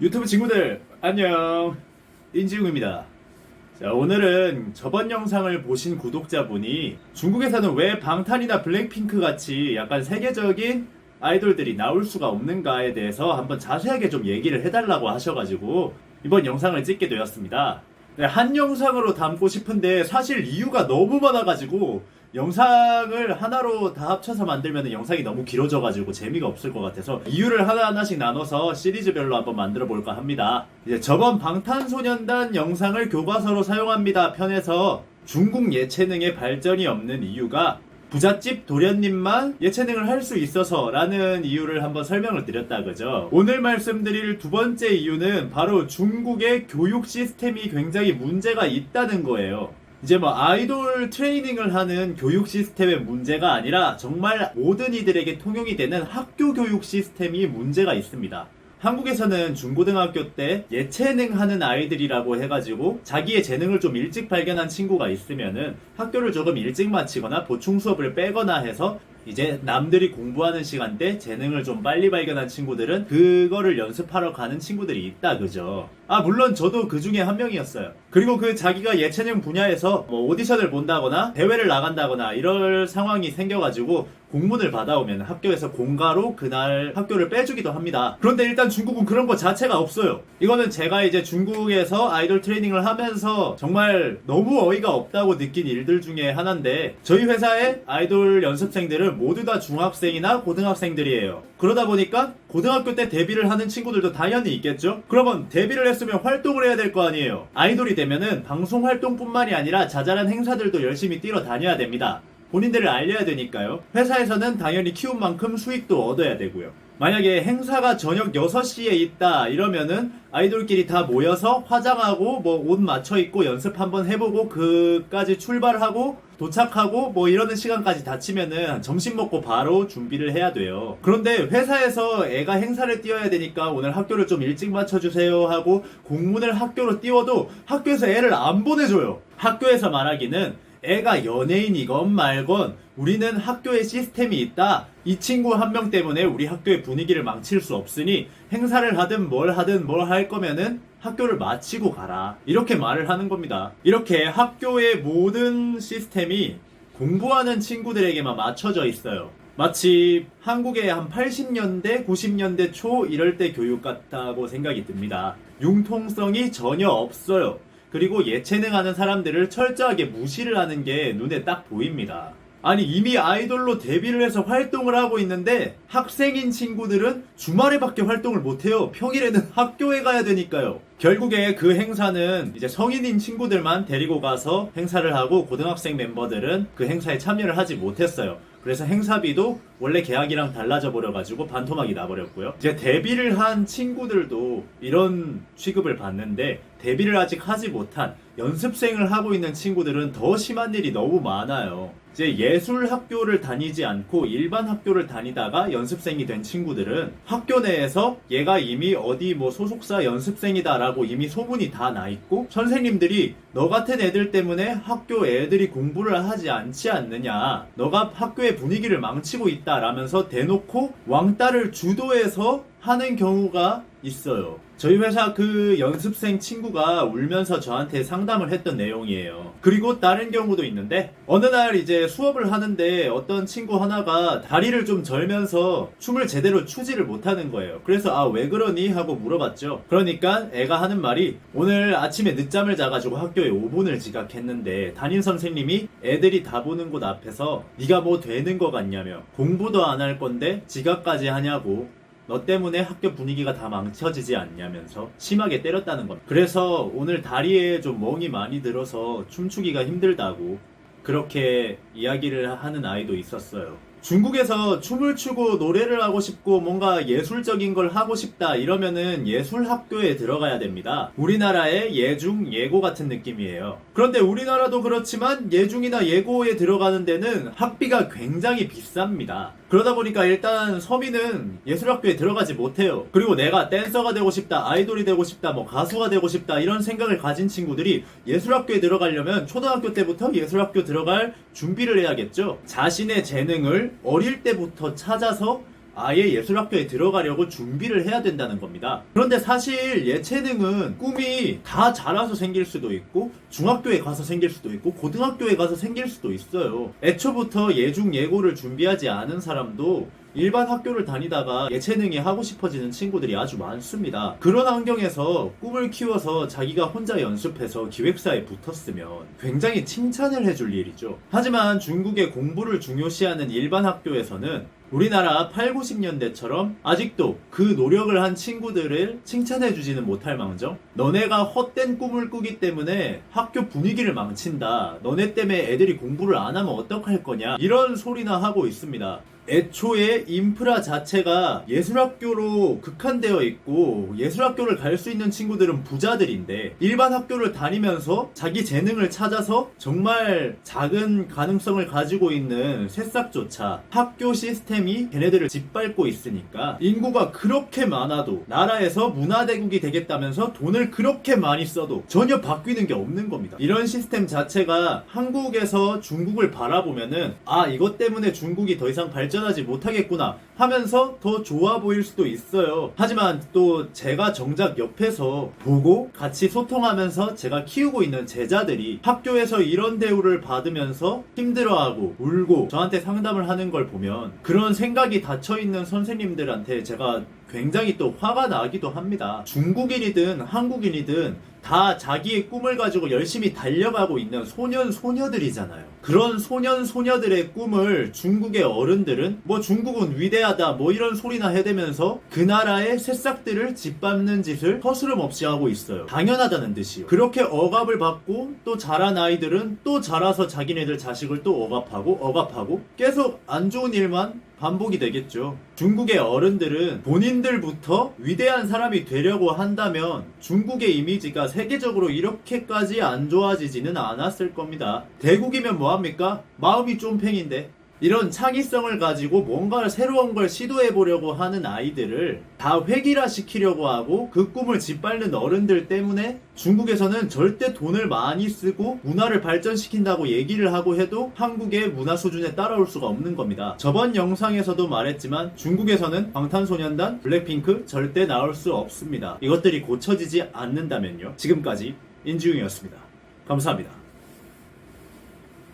유튜브 친구들 안녕, 인지웅입니다. 자, 오늘은 저번 영상을 보신 구독자분이 중국에서는 왜 방탄이나 블랙핑크 같이 약간 세계적인 아이돌들이 나올 수가 없는가에 대해서 한번 자세하게 좀 얘기를 해달라고 하셔가지고 이번 영상을 찍게 되었습니다. 네, 한 영상으로 담고 싶은데 사실 이유가 너무 많아가지고 영상을 하나로 다 합쳐서 만들면 영상이 너무 길어져가지고 재미가 없을 것 같아서 이유를 하나하나씩 나눠서 시리즈별로 한번 만들어 볼까 합니다. 이제 저번 방탄소년단 영상을 교과서로 사용합니다 편에서 중국 예체능의 발전이 없는 이유가 부잣집 도련님만 예체능을 할 수 있어서 라는 이유를 한번 설명을 드렸다 그죠. 오늘 말씀드릴 두 번째 이유는 바로 중국의 교육 시스템이 굉장히 문제가 있다는 거예요. 이제 뭐 아이돌 트레이닝을 하는 교육 시스템의 문제가 아니라 정말 모든 이들에게 통용이 되는 학교 교육 시스템이 문제가 있습니다. 한국에서는 중고등학교 때 예체능 하는 아이들이라고 해가지고 자기의 재능을 좀 일찍 발견한 친구가 있으면은 학교를 조금 일찍 마치거나 보충 수업을 빼거나 해서 이제 남들이 공부하는 시간대 재능을 좀 빨리 발견한 친구들은 그거를 연습하러 가는 친구들이 있다 그죠. 물론 저도 그 중에 한 명이었어요. 그리고 그 자기가 예체능 분야에서 뭐 오디션을 본다거나 대회를 나간다거나 이럴 상황이 생겨가지고 공문을 받아오면 학교에서 공가로 그날 학교를 빼주기도 합니다. 그런데 일단 중국은 그런 거 자체가 없어요. 이거는 제가 이제 중국에서 아이돌 트레이닝을 하면서 정말 너무 어이가 없다고 느낀 일들 중에 하나인데, 저희 회사의 아이돌 연습생들은 모두 다 중학생이나 고등학생들이에요. 그러다 보니까 고등학교 때 데뷔를 하는 친구들도 당연히 있겠죠? 그러면 데뷔를 했으면 활동을 해야 될 거 아니에요. 아이돌이 되면은 방송 활동뿐만이 아니라 자잘한 행사들도 열심히 뛰러 다녀야 됩니다. 본인들을 알려야 되니까요. 회사에서는 당연히 키운 만큼 수익도 얻어야 되고요. 만약에 행사가 저녁 6시에 있다 이러면은 아이돌끼리 다 모여서 화장하고 뭐 옷 맞춰 입고 연습 한번 해보고 그까지 출발하고 도착하고 뭐 이러는 시간까지 다치면은 점심 먹고 바로 준비를 해야 돼요. 그런데 회사에서 애가 행사를 띄워야 되니까 오늘 학교를 좀 일찍 맞춰주세요 하고 공문을 학교로 띄워도 학교에서 애를 안 보내줘요. 학교에서 말하기는 애가 연예인이건 말건 우리는 학교에 시스템이 있다. 이 친구 한 명 때문에 우리 학교의 분위기를 망칠 수 없으니 행사를 하든 뭘 할 거면은 학교를 마치고 가라. 이렇게 말을 하는 겁니다. 이렇게 학교의 모든 시스템이 공부하는 친구들에게만 맞춰져 있어요. 마치 한국의 한 80년대, 90년대 초 이럴 때 교육 같다고 생각이 듭니다. 융통성이 전혀 없어요. 그리고 예체능 하는 사람들을 철저하게 무시를 하는 게 눈에 딱 보입니다. 아니 이미 아이돌로 데뷔를 해서 활동을 하고 있는데 학생인 친구들은 주말에밖에 활동을 못해요. 평일에는 학교에 가야 되니까요. 결국에 그 행사는 이제 성인인 친구들만 데리고 가서 행사를 하고 고등학생 멤버들은 그 행사에 참여를 하지 못했어요. 그래서 행사비도 원래 계약이랑 달라져 버려가지고 반토막이 나버렸고요. 이제 데뷔를 한 친구들도 이런 취급을 받는데 데뷔를 아직 하지 못한 연습생을 하고 있는 친구들은 더 심한 일이 너무 많아요. 이제 예술 학교를 다니지 않고 일반 학교를 다니다가 연습생이 된 친구들은 학교 내에서 얘가 이미 어디 뭐 소속사 연습생이다 라고 이미 소문이 다 나 있고 선생님들이 너 같은 애들 때문에 학교 애들이 공부를 하지 않지 않느냐, 너가 학교의 분위기를 망치고 있다 라면서 대놓고 왕따를 주도해서 하는 경우가 있어요. 저희 회사 그 연습생 친구가 울면서 저한테 상담을 했던 내용이에요. 그리고 다른 경우도 있는데 어느 날 이제 수업을 하는데 어떤 친구 하나가 다리를 좀 절면서 춤을 제대로 추지를 못하는 거예요. 그래서 왜 그러니? 하고 물어봤죠. 그러니까 애가 하는 말이 오늘 아침에 늦잠을 자가지고 학교에 5분을 지각했는데 담임 선생님이 애들이 다 보는 곳 앞에서 네가 뭐 되는 거 같냐며 공부도 안 할 건데 지각까지 하냐고 너 때문에 학교 분위기가 다 망쳐지지 않냐면서 심하게 때렸다는 겁니다. 그래서 오늘 다리에 좀 멍이 많이 들어서 춤추기가 힘들다고 그렇게 이야기를 하는 아이도 있었어요. 중국에서 춤을 추고 노래를 하고 싶고 뭔가 예술적인 걸 하고 싶다 이러면은 예술학교에 들어가야 됩니다. 우리나라의 예중, 예고 같은 느낌이에요. 그런데 우리나라도 그렇지만 예중이나 예고에 들어가는 데는 학비가 굉장히 비쌉니다. 그러다 보니까 일단 서민은 예술학교에 들어가지 못해요. 그리고 내가 댄서가 되고 싶다, 아이돌이 되고 싶다, 뭐 가수가 되고 싶다 이런 생각을 가진 친구들이 예술학교에 들어가려면 초등학교 때부터 예술학교 들어갈 준비를 해야겠죠. 자신의 재능을 어릴 때부터 찾아서 아예 예술학교에 들어가려고 준비를 해야 된다는 겁니다. 그런데 사실 예체능은 꿈이 다 자라서 생길 수도 있고 중학교에 가서 생길 수도 있고 고등학교에 가서 생길 수도 있어요. 애초부터 예중 예고를 준비하지 않은 사람도 일반 학교를 다니다가 예체능이 하고 싶어지는 친구들이 아주 많습니다. 그런 환경에서 꿈을 키워서 자기가 혼자 연습해서 기획사에 붙었으면 굉장히 칭찬을 해줄 일이죠. 하지만 중국의 공부를 중요시하는 일반 학교에서는 우리나라 8, 90년대처럼 아직도 그 노력을 한 친구들을 칭찬해주지는 못할 망정, 너네가 헛된 꿈을 꾸기 때문에 학교 분위기를 망친다, 너네 때문에 애들이 공부를 안 하면 어떡할 거냐, 이런 소리나 하고 있습니다. 애초에 인프라 자체가 예술학교로 극한되어 있고 예술학교를 갈 수 있는 친구들은 부자들인데 일반 학교를 다니면서 자기 재능을 찾아서 정말 작은 가능성을 가지고 있는 새싹조차 학교 시스템이 걔네들을 짓밟고 있으니까 인구가 그렇게 많아도 나라에서 문화대국이 되겠다면서 돈을 그렇게 많이 써도 전혀 바뀌는 게 없는 겁니다. 이런 시스템 자체가 한국에서 중국을 바라보면은 아, 이것 때문에 중국이 더 이상 발전하지 못하겠구나 하면서 더 좋아 보일 수도 있어요. 하지만 또 제가 정작 옆에서 보고 같이 소통하면서 제가 키우고 있는 제자들이 학교에서 이런 대우를 받으면서 힘들어하고 울고 저한테 상담을 하는 걸 보면 그런 생각이 닫혀있는 선생님들한테 제가 굉장히 또 화가 나기도 합니다. 중국인이든 한국인이든 다 자기의 꿈을 가지고 열심히 달려가고 있는 소년 소녀들이잖아요. 그런 소년 소녀들의 꿈을 중국의 어른들은 뭐 중국은 위대하다 뭐 이런 소리나 해대면서 그 나라의 새싹들을 짓밟는 짓을 허스름 없이 하고 있어요. 당연하다는 듯이요. 그렇게 억압을 받고 또 자란 아이들은 또 자라서 자기네들 자식을 또 억압하고 계속 안 좋은 일만 반복이 되겠죠. 중국의 어른들은 본인들부터 위대한 사람이 되려고 한다면 중국의 이미지가 세계적으로 이렇게까지 안 좋아지지는 않았을 겁니다. 대국이면 뭐합니까? 마음이 쫌팽인데. 이런 창의성을 가지고 뭔가 새로운 걸 시도해보려고 하는 아이들을 다 획일화시키려고 하고 그 꿈을 짓밟는 어른들 때문에 중국에서는 절대 돈을 많이 쓰고 문화를 발전시킨다고 얘기를 하고 해도 한국의 문화 수준에 따라올 수가 없는 겁니다. 저번 영상에서도 말했지만 중국에서는 방탄소년단, 블랙핑크 절대 나올 수 없습니다. 이것들이 고쳐지지 않는다면요. 지금까지 인지웅이었습니다. 감사합니다.